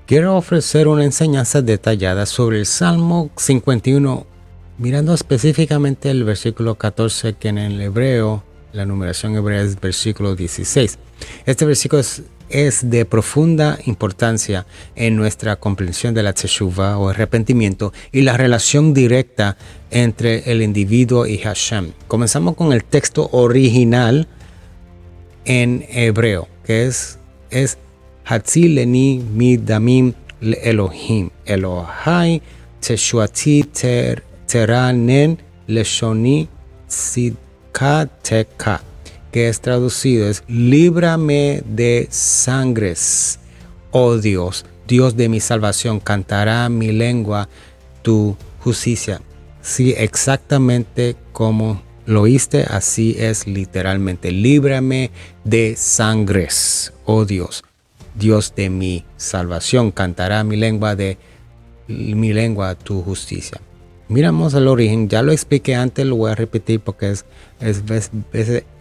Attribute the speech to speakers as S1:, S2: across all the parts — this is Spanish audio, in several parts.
S1: Quiero ofrecer una enseñanza detallada sobre el Salmo 51, mirando específicamente el versículo 14, que en el hebreo, la numeración hebrea es versículo 16. Este versículo es de profunda importancia en nuestra comprensión de la teshuvah o arrepentimiento y la relación directa entre el individuo y Hashem. Comenzamos con el texto original en hebreo, que es Hatzileni midamim Elohim, Elohai teshuati teranen leshoni sidkateka, que es traducido es líbrame de sangres, oh Dios, Dios de mi salvación, cantará mi lengua tu justicia. Sí, exactamente como lo oíste, así es literalmente. Líbrame de sangres, oh Dios, Dios de mi salvación, cantará mi lengua tu justicia. Miramos el origen, ya lo expliqué antes, lo voy a repetir porque es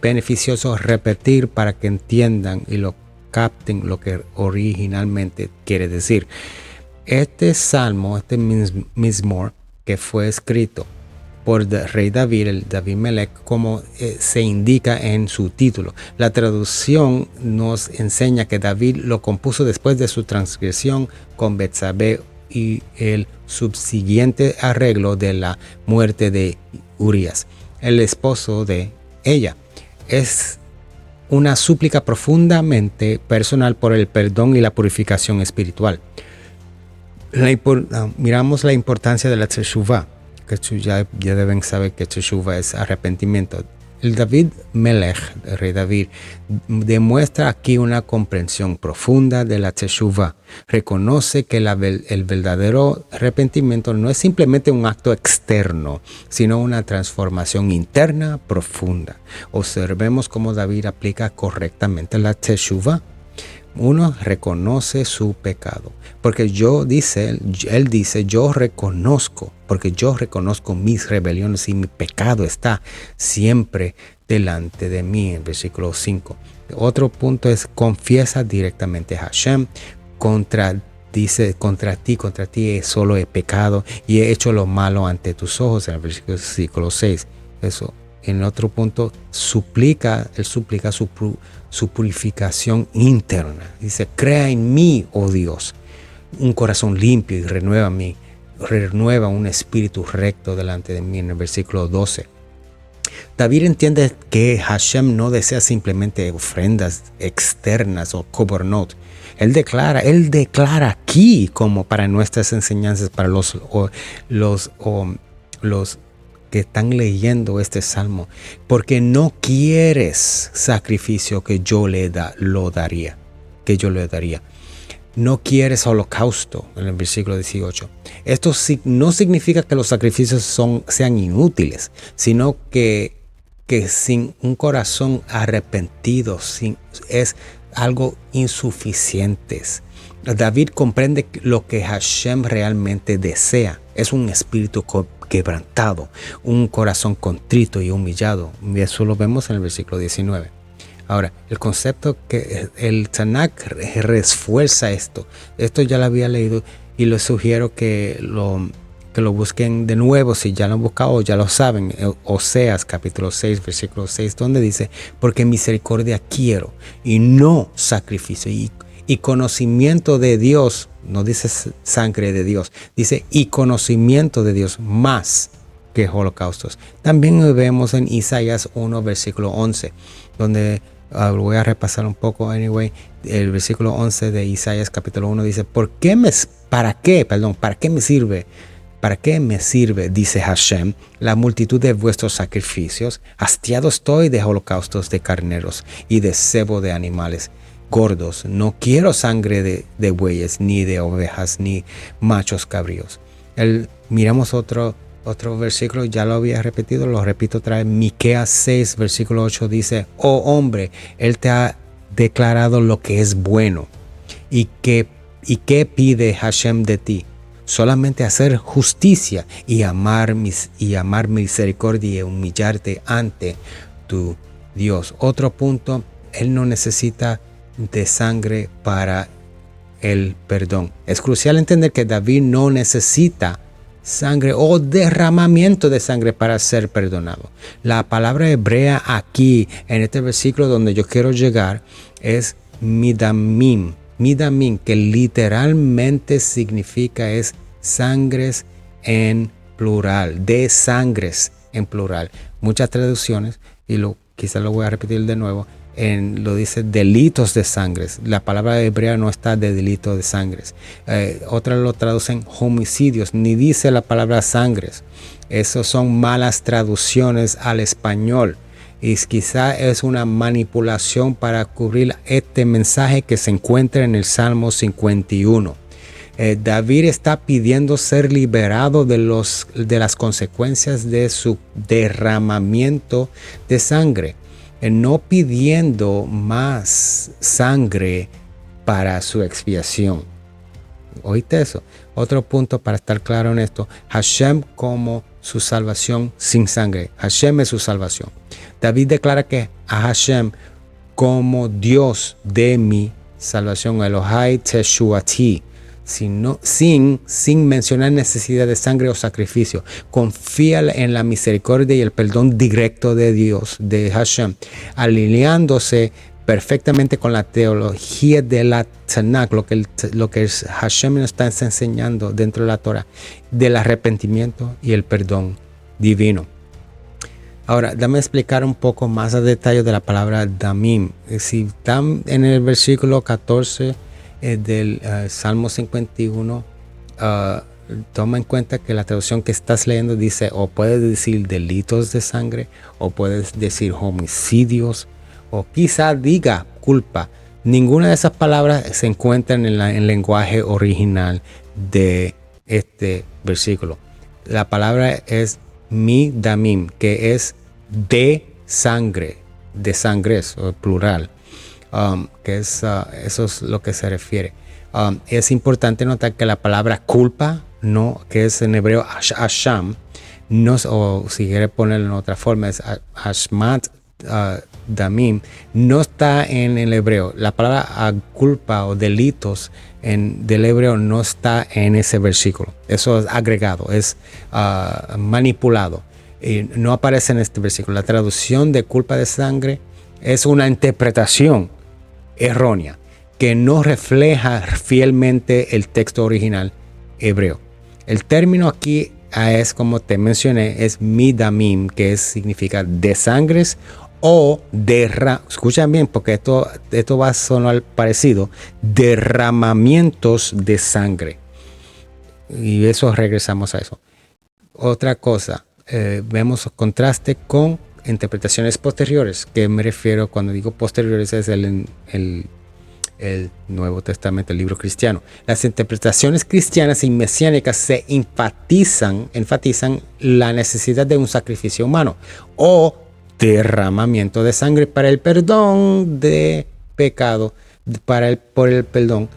S1: beneficioso repetir para que entiendan y lo capten lo que originalmente quiere decir. Este salmo, este Mizmor, que fue escrito por el rey David, el David Melech, como se indica en su título. La traducción nos enseña que David lo compuso después de su transgresión con Betsabé y el subsiguiente arreglo de la muerte de Urías, el esposo de ella. Es una súplica profundamente personal por el perdón y la purificación espiritual. Miramos la importancia de la teshuvah, que ya deben saber que teshuvah es arrepentimiento. El David Melech, el rey David, demuestra aquí una comprensión profunda de la teshuvah. Reconoce que el verdadero arrepentimiento no es simplemente un acto externo, sino una transformación interna profunda. Observemos cómo David aplica correctamente la teshuvah. Uno reconoce su pecado, porque él dice, yo reconozco, porque yo reconozco mis rebeliones y mi pecado está siempre delante de mí, en versículo 5. Otro punto es, confiesa directamente a Hashem, contra ti solo he pecado y he hecho lo malo ante tus ojos, en el versículo 6. Eso. En otro punto, él suplica su purificación interna. Dice, crea en mí, oh Dios, un corazón limpio y renueva un espíritu recto delante de mí, en el versículo 12. David entiende que Hashem no desea simplemente ofrendas externas o korbanot. Él declara aquí, como para nuestras enseñanzas, para los que están leyendo este salmo, porque no quieres sacrificio que yo le daría. No quieres holocausto, en el versículo 18. Esto no significa que los sacrificios sean inútiles, sino que sin un corazón arrepentido es algo insuficiente. David comprende lo que Hashem realmente desea. Es un espíritu quebrantado, un corazón contrito y humillado. Y eso lo vemos en el versículo 19. Ahora, el concepto que el Tanakh refuerza esto. Esto ya lo había leído y les sugiero que lo busquen de nuevo. Si ya lo han buscado, ya lo saben. Oseas capítulo 6, versículo 6, donde dice, porque misericordia quiero y no sacrificio. Y conocimiento de Dios, no dice sangre de Dios, dice y conocimiento de Dios más que holocaustos. También lo vemos en Isaías 1, versículo 11, donde voy a repasar un poco, el versículo 11 de Isaías capítulo 1 dice, ¿para qué me sirve? ¿Para qué me sirve, dice Hashem, la multitud de vuestros sacrificios? Hastiado estoy de holocaustos de carneros y de cebo de animales gordos. No quiero sangre de bueyes, ni de ovejas, ni machos cabríos. Miramos otro versículo, ya lo había repetido, lo repito otra vez. Miqueas 6, versículo 8 dice, oh hombre, él te ha declarado lo que es bueno. ¿Y qué pide Hashem de ti? Solamente hacer justicia y amar misericordia y humillarte ante tu Dios. Otro punto, él no necesita de sangre para el perdón. Es crucial entender que David no necesita sangre o derramamiento de sangre para ser perdonado. La palabra hebrea aquí, en este versículo donde yo quiero llegar, es midamim. Midamim, que literalmente significa es sangres en plural, de sangres en plural. Muchas traducciones, y quizás lo voy a repetir de nuevo, lo dice delitos de sangres. La palabra hebrea no está de delito de sangres. Otras lo traducen homicidios, ni dice la palabra sangres. Esos son malas traducciones al español. Y quizá es una manipulación para cubrir este mensaje que se encuentra en el Salmo 51. David está pidiendo ser liberado de las consecuencias de su derramamiento de sangre, no pidiendo más sangre para su expiación. ¿Oíste eso? Otro punto para estar claro en esto: Hashem como su salvación sin sangre. Hashem es su salvación. David declara que a Hashem como Dios de mi salvación, Elohai Teshuati, sin mencionar necesidad de sangre o sacrificio. Confía en la misericordia y el perdón directo de Dios, de Hashem, alineándose perfectamente con la teología de la Tanakh, lo que Hashem nos está enseñando dentro de la Torah, del arrepentimiento y el perdón divino. Ahora, dame explicar un poco más a detalle de la palabra damim. Si están en el versículo 14 del Salmo 51, toma en cuenta que la traducción que estás leyendo dice, o puedes decir delitos de sangre, o puedes decir homicidios, o quizá diga culpa. Ninguna de esas palabras se encuentran en el lenguaje original de este versículo. La palabra es midamim, que es de sangre, de sangres, o plural, que es, eso es lo que se refiere. Es importante notar que la palabra culpa, no, que es en hebreo asham, no, o si quiere ponerlo en otra forma, es ashmat damim, no está en el hebreo. La palabra culpa o delitos del hebreo no está en ese versículo. Eso es agregado, es manipulado. Y no aparece en este versículo. La traducción de culpa de sangre es una interpretación errónea que no refleja fielmente el texto original hebreo. El término aquí es, como te mencioné, es midamim, que significa de sangres o escuchen bien porque esto va a sonar parecido, derramamientos de sangre. Y eso regresamos a eso. Otra cosa, vemos contraste con interpretaciones posteriores. ¿Qué me refiero cuando digo posteriores? Es el Nuevo Testamento, el libro cristiano. Las interpretaciones cristianas y mesiánicas se enfatizan la necesidad de un sacrificio humano o derramamiento de sangre para el perdón de pecado, por el perdón.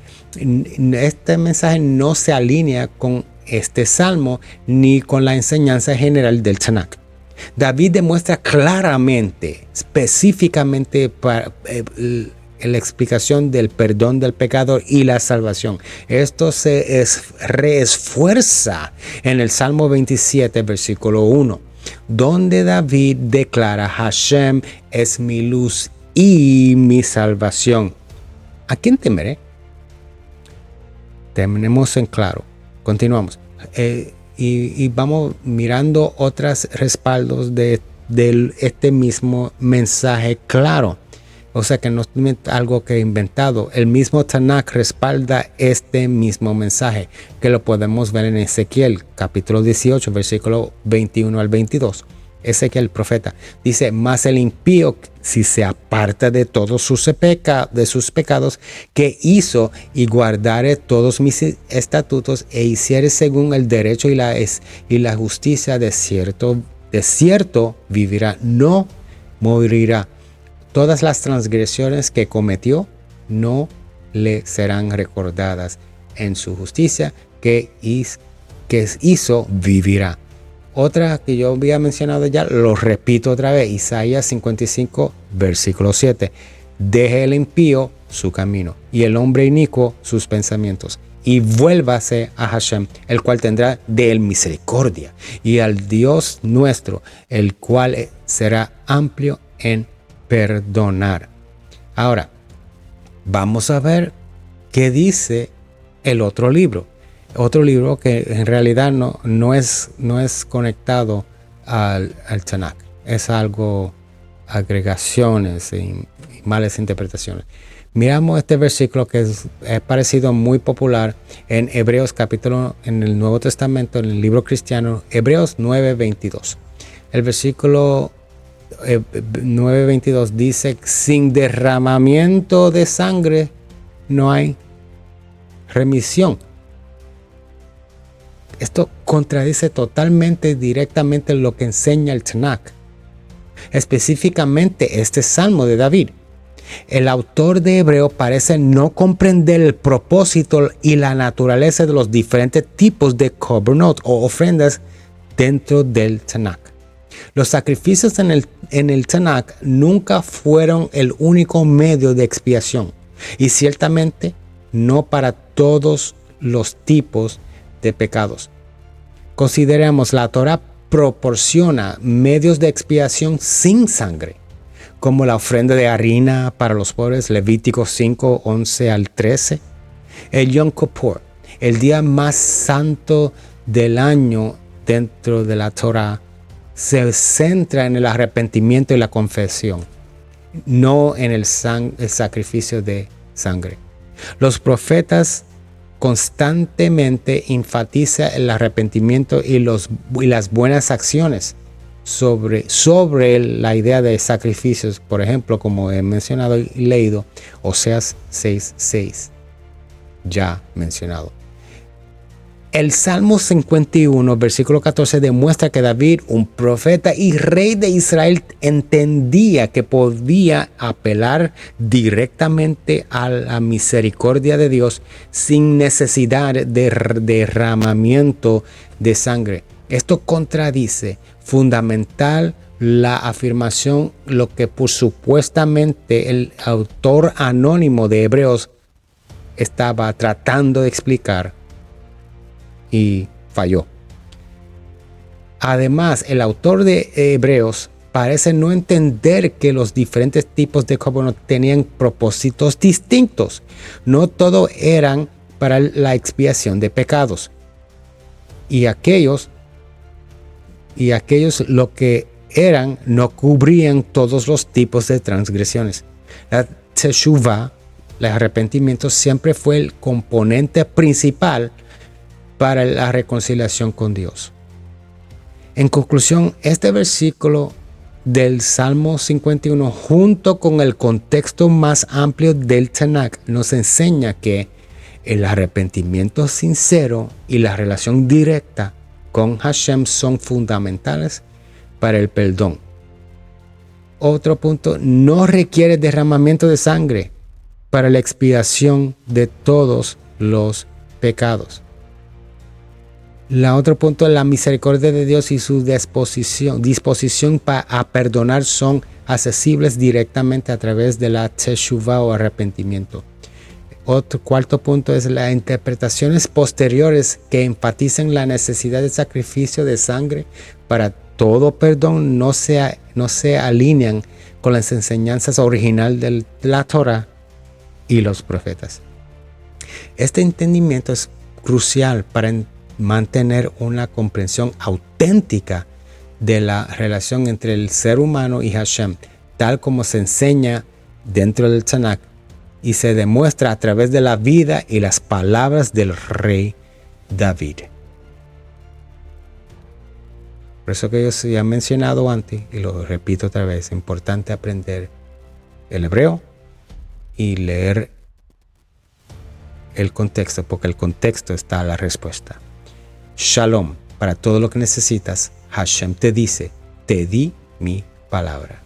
S1: Este mensaje no se alinea con este salmo ni con la enseñanza general del Tanakh. David demuestra claramente, específicamente la explicación del perdón del pecado y la salvación. Esto se reesfuerza en el Salmo 27, versículo 1, donde David declara: Hashem es mi luz y mi salvación. ¿A quién temeré? Tenemos en claro. Continuamos. Y vamos mirando otros respaldos de este mismo mensaje claro. O sea que no es algo que he inventado. El mismo Tanakh respalda este mismo mensaje, que lo podemos ver en Ezequiel, capítulo 18, versículo 21 al 22. Ezequiel, el profeta, dice: mas el impío, si se aparta de todos sus pecados que hizo, y guardare todos mis estatutos, e hiciere según el derecho y la justicia, de cierto vivirá, no morirá. Todas las transgresiones que cometió no le serán recordadas. En su justicia que hizo, vivirá. Otra que yo había mencionado ya, lo repito otra vez: Isaías 55, versículo 7. Deje el impío su camino, y el hombre inicuo sus pensamientos. Y vuélvase a Hashem, el cual tendrá de él misericordia, y al Dios nuestro, el cual será amplio en perdonar. Ahora, vamos a ver qué dice el otro libro. Otro libro que en realidad no es conectado al Tanakh. Es algo, agregaciones y malas interpretaciones. Miramos este versículo que es parecido, muy popular en Hebreos capítulo, en el Nuevo Testamento, en el libro cristiano, Hebreos 9:22. El versículo 9:22 dice: sin derramamiento de sangre no hay remisión. Esto contradice totalmente, directamente lo que enseña el Tanakh, específicamente este Salmo de David. El autor de Hebreo parece no comprender el propósito y la naturaleza de los diferentes tipos de korbanot o ofrendas dentro del Tanakh. Los sacrificios en el Tanakh nunca fueron el único medio de expiación, y ciertamente no para todos los tipos de pecados. Consideremos, la Torah proporciona medios de expiación sin sangre, como la ofrenda de harina para los pobres, Levíticos 5, 11 al 13. El Yom Kippur, el día más santo del año dentro de la Torah, se centra en el arrepentimiento y la confesión, no en el sacrificio de sangre. Los profetas constantemente enfatizan el arrepentimiento y las buenas acciones sobre la idea de sacrificios. Por ejemplo, como he mencionado y leído, Oseas 6:6, ya mencionado. El Salmo 51, versículo 14, demuestra que David, un profeta y rey de Israel, entendía que podía apelar directamente a la misericordia de Dios sin necesidad de derramamiento de sangre. Esto contradice fundamental la afirmación, lo que por supuestamente el autor anónimo de Hebreos estaba tratando de explicar y falló. Además, el autor de Hebreos parece no entender que los diferentes tipos de korbanot tenían propósitos distintos. No todo eran para la expiación de pecados. Y aquellos lo que eran no cubrían todos los tipos de transgresiones. La teshuvah, el arrepentimiento, siempre fue el componente principal para la reconciliación con Dios. En conclusión, este versículo del Salmo 51, junto con el contexto más amplio del Tanakh, nos enseña que el arrepentimiento sincero y la relación directa con Hashem son fundamentales para el perdón. Otro punto: no requiere derramamiento de sangre para la expiación de todos los pecados. La otro punto: la misericordia de Dios y su disposición a perdonar son accesibles directamente a través de la teshuvah o arrepentimiento. Otro cuarto punto es las interpretaciones posteriores que enfatizan la necesidad de sacrificio de sangre para todo perdón no se alinean con las enseñanzas originales de la Torah y los profetas. Este entendimiento es crucial para mantener una comprensión auténtica de la relación entre el ser humano y Hashem, tal como se enseña dentro del Tanakh y se demuestra a través de la vida y las palabras del rey David. Por eso que yo ya he mencionado antes y lo repito otra vez, es importante aprender el hebreo y leer el contexto, porque el contexto está la respuesta. Shalom, para todo lo que necesitas, Hashem te dice: te di mi palabra.